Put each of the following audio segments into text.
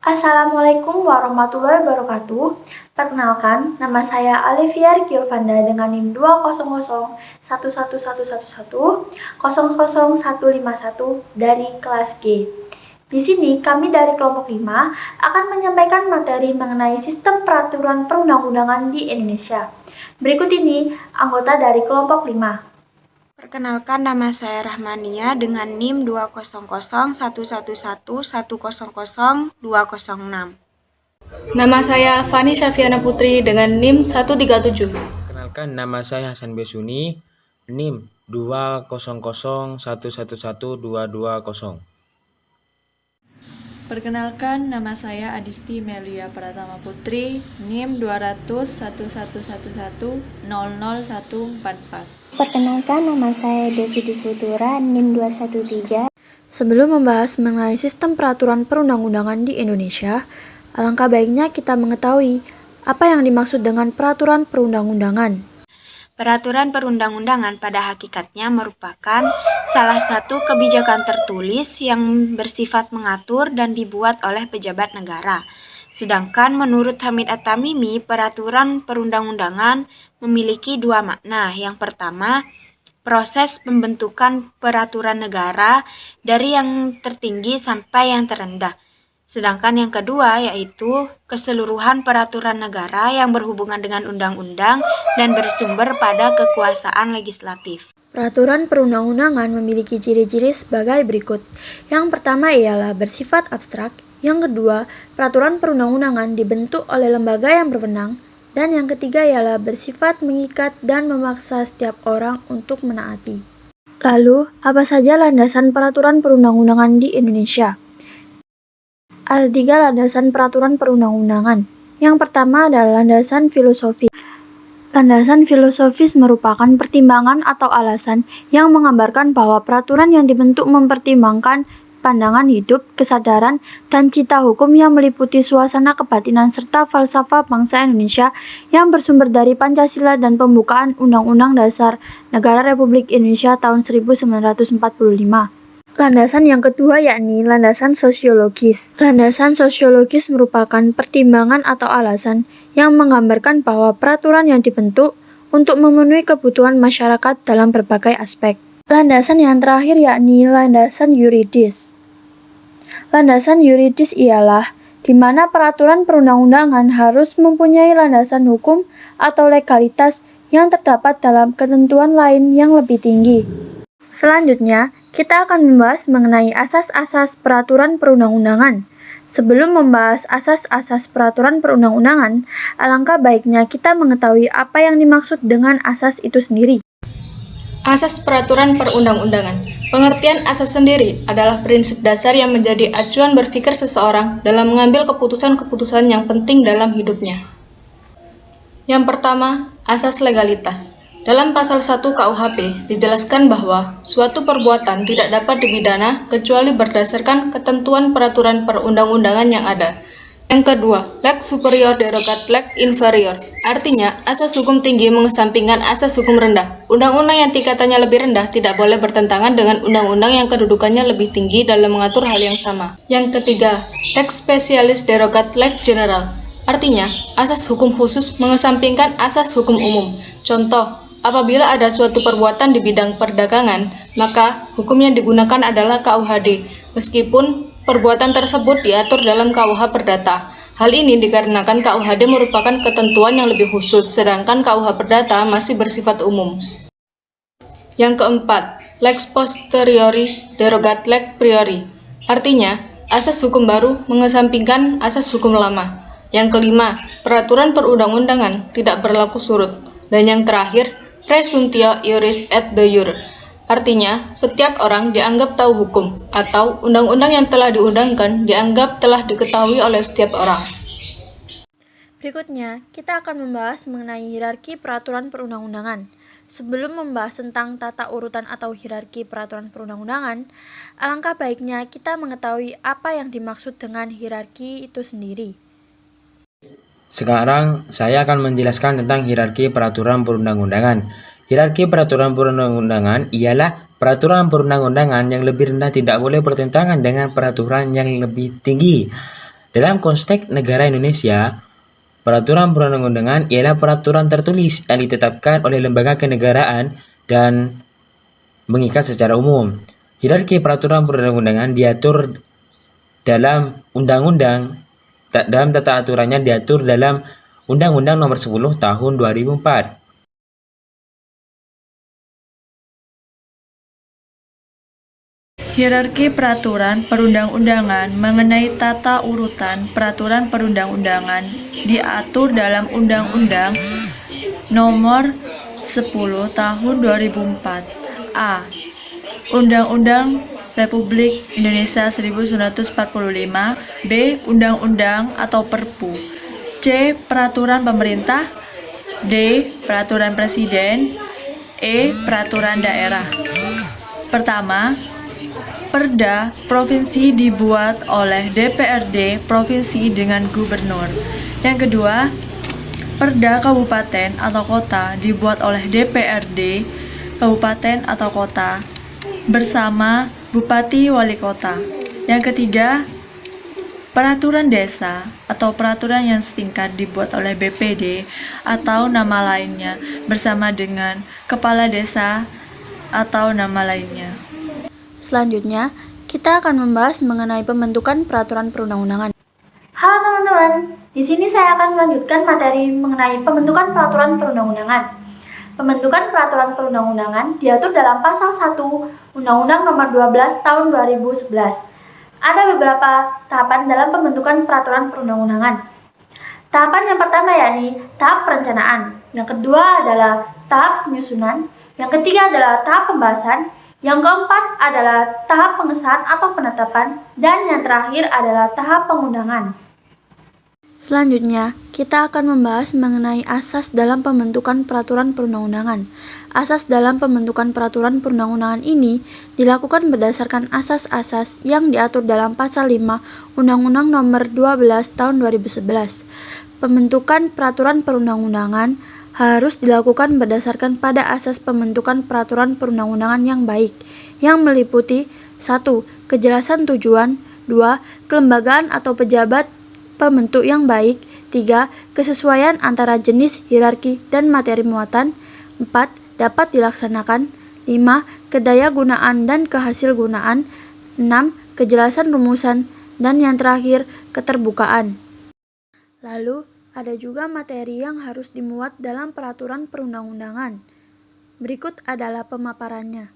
Assalamualaikum warahmatullahi wabarakatuh. Perkenalkan, nama saya Alivia Giovanda dengan NIM 2001111000151 dari kelas G. Di sini kami dari kelompok 5 akan menyampaikan materi mengenai sistem peraturan perundang-undangan di Indonesia. Berikut ini anggota dari kelompok 5. Perkenalkan, nama saya Rahmania dengan NIM 2001111100206. Nama saya Fani Syafiana Putri dengan NIM 137. Perkenalkan, nama saya Hasan Besuni, NIM 20011111220. Perkenalkan, nama saya Adisti Melia Pratama Putri, NIM 2001111000144. Perkenalkan, nama saya Devi Futura, NIM 213. Sebelum membahas mengenai sistem peraturan perundang-undangan di Indonesia, alangkah baiknya kita mengetahui apa yang dimaksud dengan peraturan perundang-undangan. Peraturan perundang-undangan pada hakikatnya merupakan salah satu kebijakan tertulis yang bersifat mengatur dan dibuat oleh pejabat negara. Sedangkan menurut Hamid At-Tamimi, peraturan perundang-undangan memiliki dua makna. Yang pertama, proses pembentukan peraturan negara dari yang tertinggi sampai yang terendah. Sedangkan yang kedua yaitu keseluruhan peraturan negara yang berhubungan dengan undang-undang dan bersumber pada kekuasaan legislatif. Peraturan perundang-undangan memiliki ciri-ciri sebagai berikut. Yang pertama ialah bersifat abstrak. Yang kedua, peraturan perundang-undangan dibentuk oleh lembaga yang berwenang. Dan yang ketiga ialah bersifat mengikat dan memaksa setiap orang untuk menaati. Lalu, apa saja landasan peraturan perundang-undangan di Indonesia? Ada 3 landasan peraturan perundang-undangan. Yang pertama adalah landasan filosofis. Landasan filosofis merupakan pertimbangan atau alasan yang menggambarkan bahwa peraturan yang dibentuk mempertimbangkan pandangan hidup, kesadaran, dan cita hukum yang meliputi suasana kebatinan serta falsafah bangsa Indonesia yang bersumber dari Pancasila dan pembukaan Undang-Undang Dasar Negara Republik Indonesia tahun 1945. Landasan yang kedua yakni landasan sosiologis. Landasan sosiologis merupakan pertimbangan atau alasan yang menggambarkan bahwa peraturan yang dibentuk untuk memenuhi kebutuhan masyarakat dalam berbagai aspek. Landasan yang terakhir yakni landasan yuridis. Landasan yuridis ialah di mana peraturan perundang-undangan harus mempunyai landasan hukum atau legalitas yang terdapat dalam ketentuan lain yang lebih tinggi. Selanjutnya, kita akan membahas mengenai asas-asas peraturan perundang-undangan. Sebelum membahas asas-asas peraturan perundang-undangan, alangkah baiknya kita mengetahui apa yang dimaksud dengan asas itu sendiri. Asas peraturan perundang-undangan. Pengertian asas sendiri adalah prinsip dasar yang menjadi acuan berpikir seseorang dalam mengambil keputusan-keputusan yang penting dalam hidupnya. Yang pertama, asas legalitas. Dalam pasal 1 KUHP dijelaskan bahwa suatu perbuatan tidak dapat dipidana kecuali berdasarkan ketentuan peraturan perundang-undangan yang ada. Yang kedua, lex superior derogat lex inferior. Artinya, asas hukum tinggi mengesampingkan asas hukum rendah. Undang-undang yang tingkatannya lebih rendah tidak boleh bertentangan dengan undang-undang yang kedudukannya lebih tinggi dalam mengatur hal yang sama. Yang ketiga, lex specialis derogat lex general. Artinya, asas hukum khusus mengesampingkan asas hukum umum. Contoh, apabila ada suatu perbuatan di bidang perdagangan, maka hukum yang digunakan adalah KUHD, meskipun perbuatan tersebut diatur dalam KUH Perdata. Hal ini dikarenakan KUHD merupakan ketentuan yang lebih khusus, sedangkan KUH Perdata masih bersifat umum. Yang keempat, lex posteriori derogat lex priori. Artinya, asas hukum baru mengesampingkan asas hukum lama. Yang kelima, peraturan perundang-undangan tidak berlaku surut. Dan yang terakhir, presumptio iuris et de jure. Artinya, setiap orang dianggap tahu hukum, atau undang-undang yang telah diundangkan dianggap telah diketahui oleh setiap orang. Berikutnya, kita akan membahas mengenai hierarki peraturan perundang-undangan. Sebelum membahas tentang tata urutan atau hierarki peraturan perundang-undangan, alangkah baiknya kita mengetahui apa yang dimaksud dengan hierarki itu sendiri. Sekarang saya akan menjelaskan tentang hierarki peraturan perundang-undangan. Hierarki peraturan perundang-undangan ialah peraturan perundang-undangan yang lebih rendah tidak boleh bertentangan dengan peraturan yang lebih tinggi. Dalam konteks negara Indonesia, peraturan perundang-undangan ialah peraturan tertulis yang ditetapkan oleh lembaga kenegaraan dan mengikat secara umum. Hierarki peraturan perundang-undangan diatur dalam undang-undang, dalam tata aturannya diatur dalam Undang-Undang Nomor 10 Tahun 2004. Hierarki peraturan perundang-undangan mengenai tata urutan peraturan perundang-undangan diatur dalam Undang-Undang Nomor 10 Tahun 2004. A. Undang-Undang Republik Indonesia 1945. B. Undang-undang atau Perpu. C. Peraturan pemerintah. D. Peraturan presiden. E. Peraturan daerah. Pertama, Perda provinsi dibuat oleh DPRD provinsi dengan gubernur. Yang kedua, Perda kabupaten atau kota dibuat oleh DPRD kabupaten atau kota bersama bupati wali kota. Yang ketiga, peraturan desa atau peraturan yang setingkat dibuat oleh BPD atau nama lainnya bersama dengan kepala desa atau nama lainnya. Selanjutnya, kita akan membahas mengenai pembentukan peraturan perundang-undangan. Halo teman-teman, di sini saya akan melanjutkan materi mengenai pembentukan peraturan perundang-undangan. Pembentukan peraturan perundang-undangan diatur dalam pasal 1 Undang-Undang Nomor 12 Tahun 2011. Ada beberapa tahapan dalam pembentukan peraturan perundang-undangan. Tahapan yang pertama yakni tahap perencanaan, yang kedua adalah tahap penyusunan, yang ketiga adalah tahap pembahasan, yang keempat adalah tahap pengesahan atau penetapan, dan yang terakhir adalah tahap pengundangan. Selanjutnya, kita akan membahas mengenai asas dalam pembentukan peraturan perundang-undangan. Asas dalam pembentukan peraturan perundang-undangan ini dilakukan berdasarkan asas-asas yang diatur dalam pasal 5 Undang-Undang Nomor 12 Tahun 2011. Pembentukan peraturan perundang-undangan harus dilakukan berdasarkan pada asas pembentukan peraturan perundang-undangan yang baik, yang meliputi 1. Kejelasan tujuan. 2. Kelembagaan atau pejabat pembentuk yang baik. 3. Kesesuaian antara jenis, hierarki, dan materi muatan. 4. Dapat dilaksanakan. 5. Kedayagunaan dan kehasilgunaan. 6. Kejelasan rumusan. Dan yang terakhir, keterbukaan. Lalu, ada juga materi yang harus dimuat dalam peraturan perundang-undangan. Berikut adalah pemaparannya.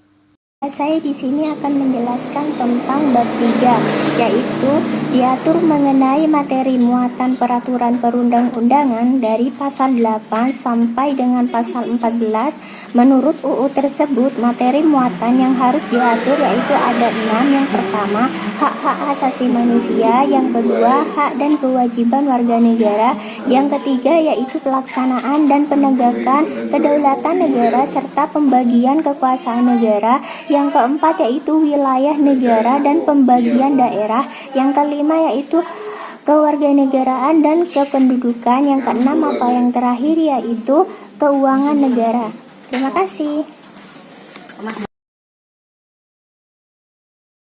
Saya di sini akan menjelaskan tentang bab 3, yaitu diatur mengenai materi muatan peraturan perundang-undangan dari pasal 8 sampai dengan pasal 14. Menurut UU tersebut, materi muatan yang harus diatur yaitu ada 6. Yang pertama, hak-hak asasi manusia. Yang kedua, hak dan kewajiban warga negara. Yang ketiga, yaitu pelaksanaan dan penegakan kedaulatan negara serta pembagian kekuasaan negara. Yang keempat yaitu wilayah negara dan pembagian daerah. Yang kelima yaitu kewarganegaraan dan kependudukan. Yang keenam atau yang terakhir yaitu keuangan negara. Terima kasih.